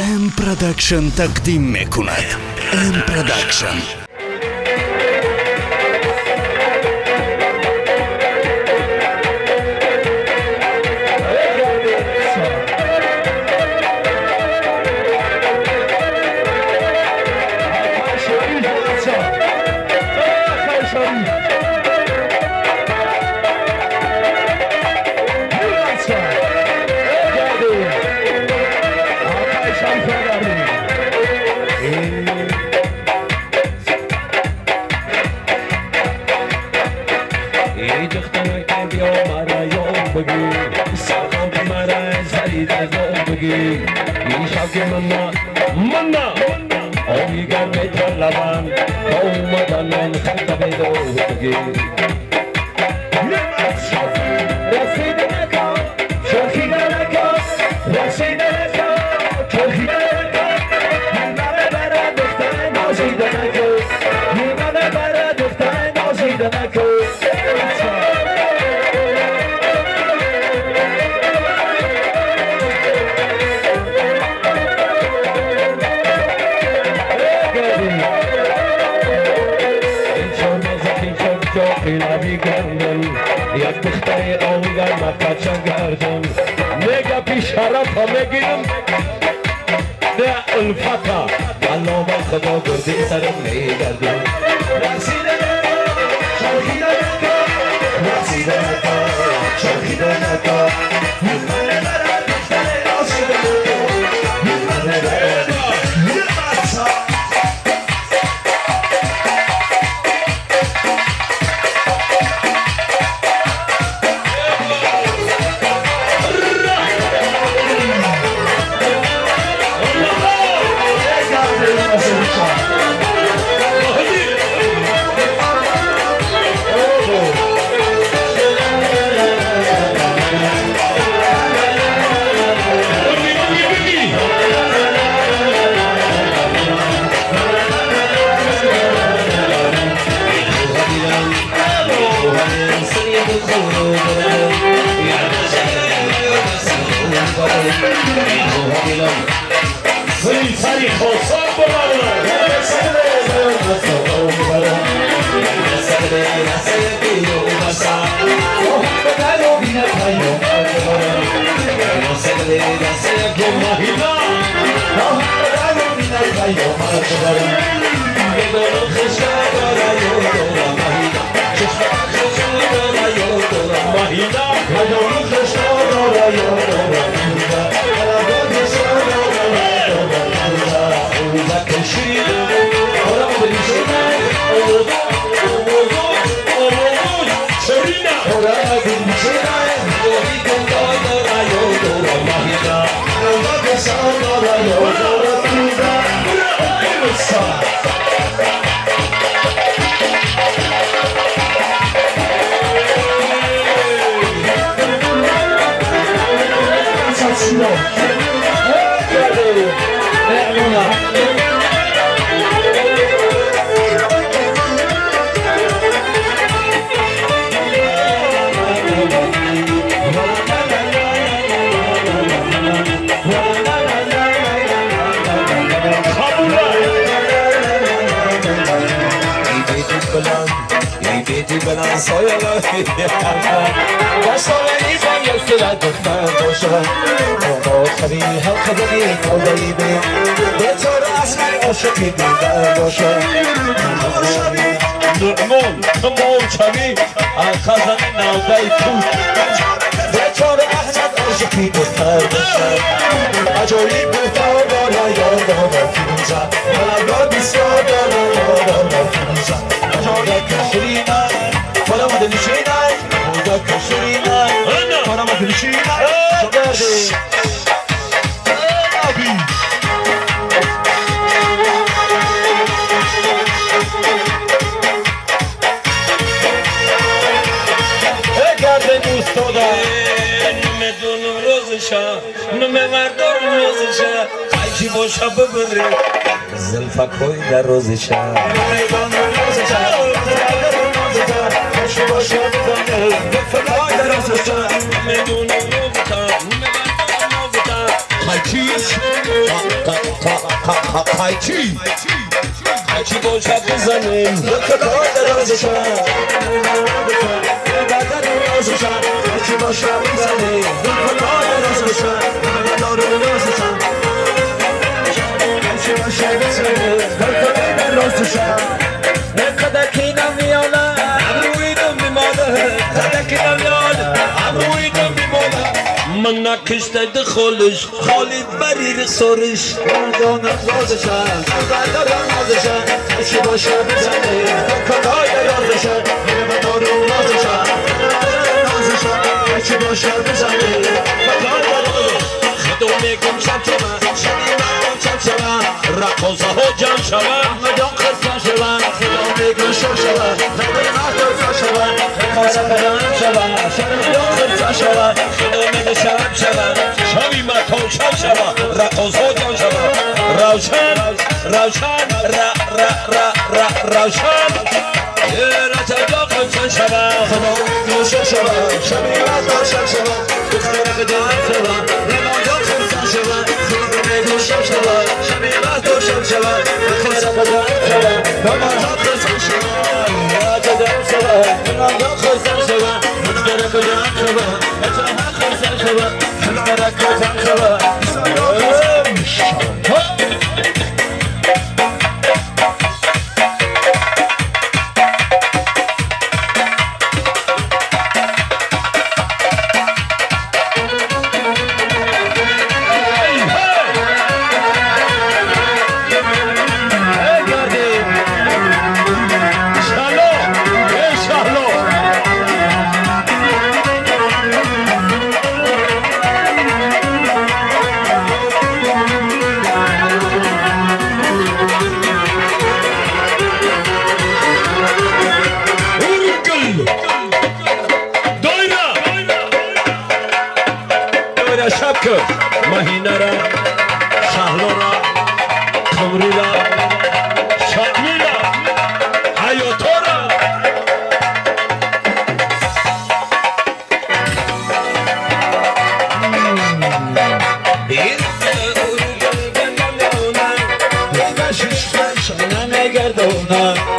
ام پروداکشن تقدیم میکند. ام پروداکشن. Cheese. قایچی قایچی باشد بزنیم کدای درازشان بدن رازشان قایچی باشد بزنیم کدای درازشان دارو درازشان قایچی باشد بزنیم کدای درازشان نقدر کی نمیاله ابروی دم میماله نقدر کی نمیاله ابروی دم میماله من نکشته دخولش خالی بری رخصارش مردان رازشن بدن رازشن قایچی باشد بزنیم کدای درازشان دارو رازشان قایچی باشد بزنیم کدای درازشان خدو میگم شب شما شنیدم شب شما رقصه ها جمع شما مدام خرسان شما خدا میگم شب شما نبی مردم شما خواست بدم شما شنیدم خرسان شما خدا میگم شب شما شبی مطال شب شما رقصه ها جمع شما روشن روشن روشن رجا خرسان شما خدا میگم شب شما شبی مطال شب شما دختر بدم شما نماجم خرسان شما شب شما شبی مردم شب شما خواست بدم شما نماجم خرسان شما رجا شما نماجم خرسان شما دختر بدم شما اتحا خرسان شما دختر خرسان شما شبکه مهینه را شهلا را خمری را شامی را حیاتا را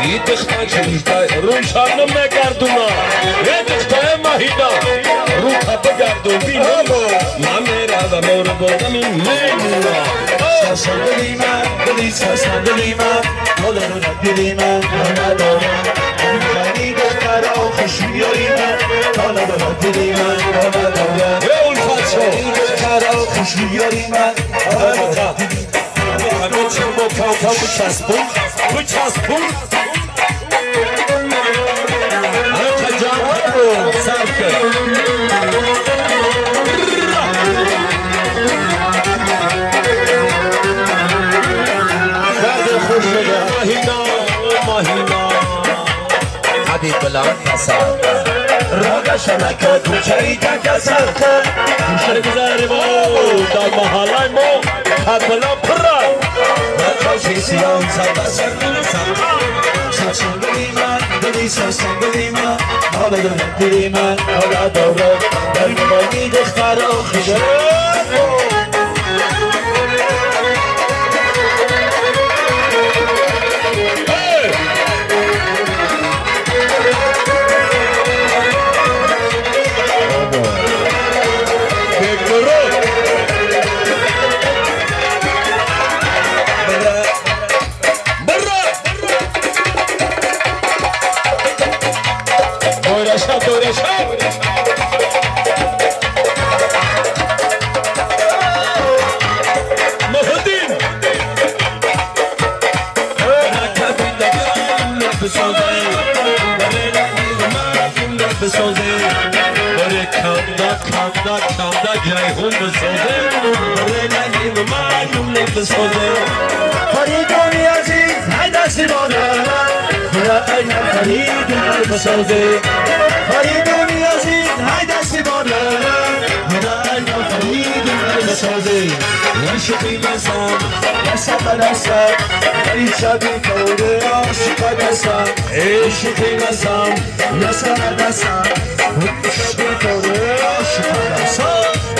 این دختر شیشتای روشانم نگردونا این دختر مهینه رو کپه گردون بینامو من میرم و مور بردم این میمونا سرسان دلی من دلی سرسان دلی من حالا رو ندیدی من ندارم خیلی دختر خوش میاری من حالا رو ندیدی من ندارم خیلی دختر خوش میاری من حالا رو ندیدی من همه چه با کاکا بچسبون همه کجام رو سر کرد مهینا حبیب بلند پسر راگا شمکه کوچهی تکسر کن کوچه گذاری ما در محله ما حد بلند پرد نکاشی سیام سر بسر سرسان دلی من دلی سرسان دلی من حالا دلی من حالا دوره در مبانی دختر آخیده فریدونی عزیز های دستی مادرم فریدونی عزیز های دستی مادرم بسازی عشقی بزن دستم بلستم بری شبی کوره عاشقا دستم عشقی بزن دستم بلستم بری شبی کوره عاشقا دستم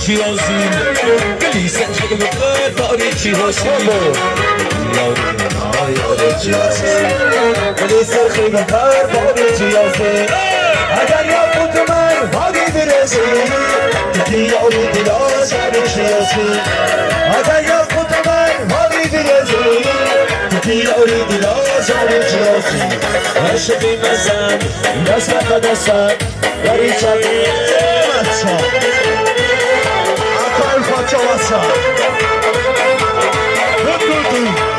چی هستی گلیسن خیلی باری چی هستی یاری چی هستی گلیسن خیلی باری چی هستی اگر یاقوت من باری برسی دیدی یاری دلا سری چی هستی اگر یاقوت من باری برسی دیدی یاری دلا سری چی هستی عشقی مزن دست به دستم یاری چاکی مچا اکار فاچا واسا بکردی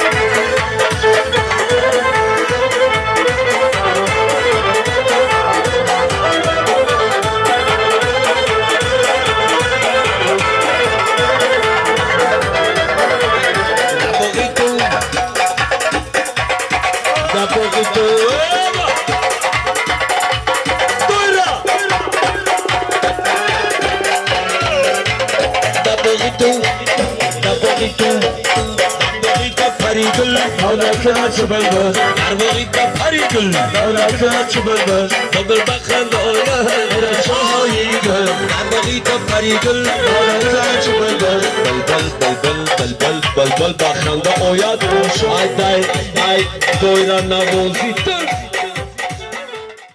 Mevlaka çıbıldır Arvağıda parigül Mevlaka çıbıldır Bıbıl bakın ola Hıra çayıgül Arvağıda parigül Mevlaka çıbıldır Bıl bıl bakın da oya duş Ay day ay doyran navul zittir